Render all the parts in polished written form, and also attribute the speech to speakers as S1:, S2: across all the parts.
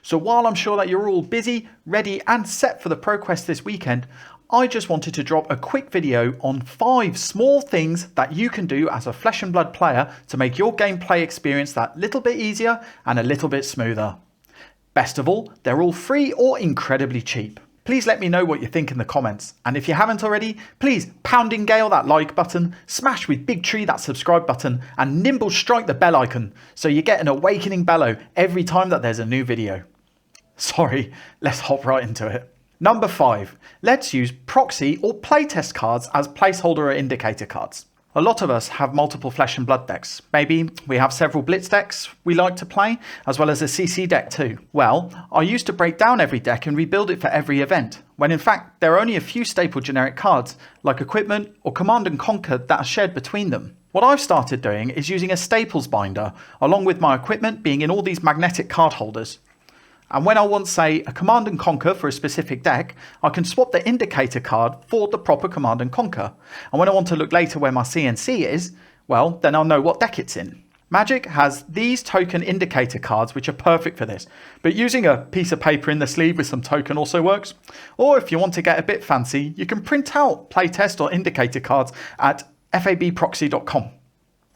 S1: So while I'm sure that you're all busy, ready and set for the ProQuest this weekend, I just wanted to drop a quick video on 5 small things that you can do as a Flesh and Blood player to make your gameplay experience that little bit easier and a little bit smoother. Best of all, they're all free or incredibly cheap. Please let me know what you think in the comments, and if you haven't already, please pounding gale that like button, smash with big tree that subscribe button, and nimble strike the bell icon so you get an awakening bellow every time that there's a new video. Sorry, let's hop right into it. Number 5, let's use proxy or playtest cards as placeholder or indicator cards. A lot of us have multiple Flesh and Blood decks. Maybe we have several Blitz decks we like to play, as well as a CC deck too. Well, I used to break down every deck and rebuild it for every event, when in fact there are only a few staple generic cards, like Equipment or Command and Conquer, that are shared between them. What I've started doing is using a staples binder, along with my equipment being in all these magnetic card holders. And when I want, say, a Command and Conquer for a specific deck, I can swap the indicator card for the proper Command and Conquer. And when I want to look later where my CNC is, well, then I'll know what deck it's in. Magic has these token indicator cards which are perfect for this, but using a piece of paper in the sleeve with some token also works. Or if you want to get a bit fancy, you can print out playtest or indicator cards at FABproxy.com.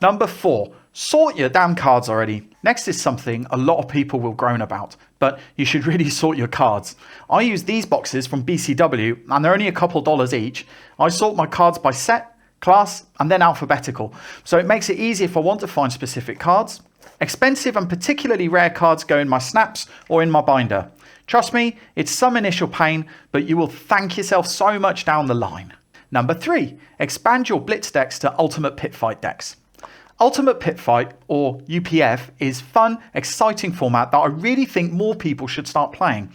S1: Number 4, sort your damn cards already. Next is something a lot of people will groan about, but you should really sort your cards. I use these boxes from BCW and they're only a couple dollars each. I sort my cards by set, class and then alphabetical, so it makes it easy if I want to find specific cards. Expensive and particularly rare cards go in my snaps or in my binder. Trust me, it's some initial pain, but you will thank yourself so much down the line. Number 3, expand your Blitz decks to Ultimate Pit Fight decks. Ultimate Pit Fight, or UPF, is fun, exciting format that I really think more people should start playing.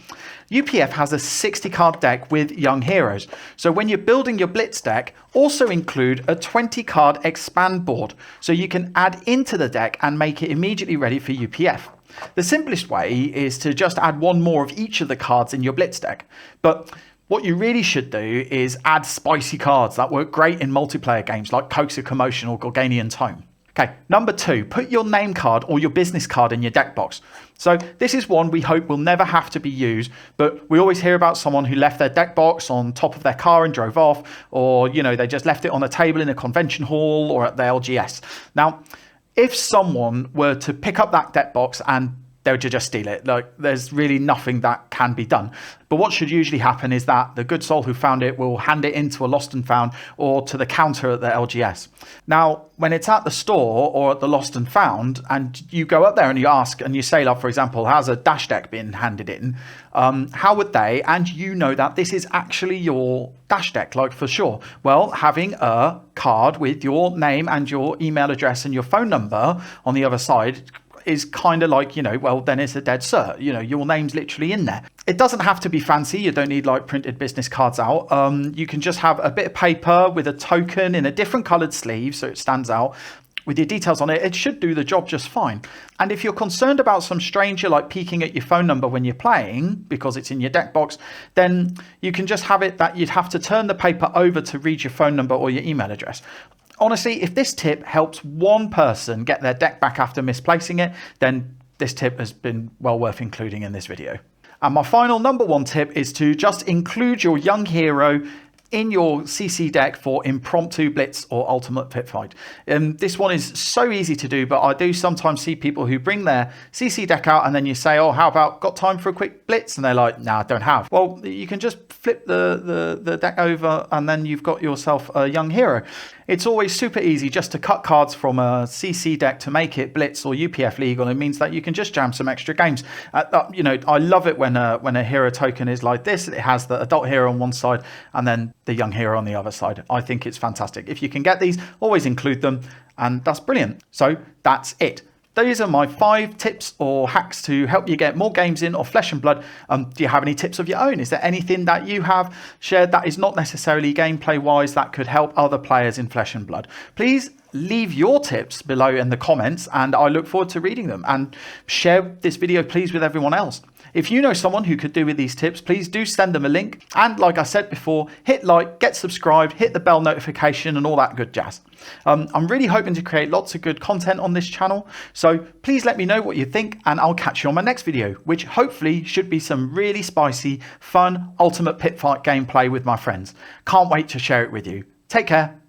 S1: UPF has a 60 card deck with young heroes, so when you're building your Blitz deck, also include a 20 card expand board, so you can add into the deck and make it immediately ready for UPF. The simplest way is to just add one more of each of the cards in your Blitz deck, but what you really should do is add spicy cards that work great in multiplayer games like Coaxer Commotion or Gorganian Tome. Okay, number 2, put your name card or your business card in your deck box. So this is one we hope will never have to be used, but we always hear about someone who left their deck box on top of their car and drove off, or they just left it on a table in a convention hall or at the LGS. Now, if someone were to pick up that deck box and they would just steal it, there's really nothing that can be done. But what should usually happen is that the good soul who found it will hand it into a lost and found or to the counter at the LGS. Now, when it's at the store or at the lost and found, and you go up there and you ask and you say, for example, how's a dash deck been handed in? How would they, and you know that this is actually your dash deck, for sure. Well, having a card with your name and your email address and your phone number on the other side is kind of well, then it's a dead cert. Your name's literally in there. It doesn't have to be fancy. You don't need printed business cards out. You can just have a bit of paper with a token in a different colored sleeve so it stands out with your details on it. It should do the job just fine. And if you're concerned about some stranger peeking at your phone number when you're playing because it's in your deck box, then you can just have it that you'd have to turn the paper over to read your phone number or your email address. Honestly, if this tip helps one person get their deck back after misplacing it, then this tip has been well worth including in this video. And my final number 1 tip is to just include your young hero in your CC deck for impromptu Blitz or Ultimate Pit Fight. This one is so easy to do, but I do sometimes see people who bring their CC deck out and then you say, oh, how about got time for a quick Blitz? And they're like, nah, I don't have. Well, you can just flip the deck over and then you've got yourself a young hero. It's always super easy just to cut cards from a CC deck to make it Blitz or UPF legal. It means that you can just jam some extra games. I love it when a hero token is like this. It has the adult hero on one side and then the young hero on the other side. I think it's fantastic. If you can get these, always include them, and that's brilliant. So that's it. Those are my 5 tips or hacks to help you get more games in of Flesh and Blood. Do you have any tips of your own? Is there anything that you have shared that is not necessarily gameplay wise that could help other players in Flesh and Blood? Please leave your tips below in the comments, and I look forward to reading them. And share this video please with everyone else. If you know someone who could do with these tips, please do send them a link. And like I said before, hit like, get subscribed, hit the bell notification and all that good jazz. I'm really hoping to create lots of good content on this channel. So please let me know what you think, and I'll catch you on my next video, which hopefully should be some really spicy, fun, ultimate pit fight gameplay with my friends. Can't wait to share it with you. Take care.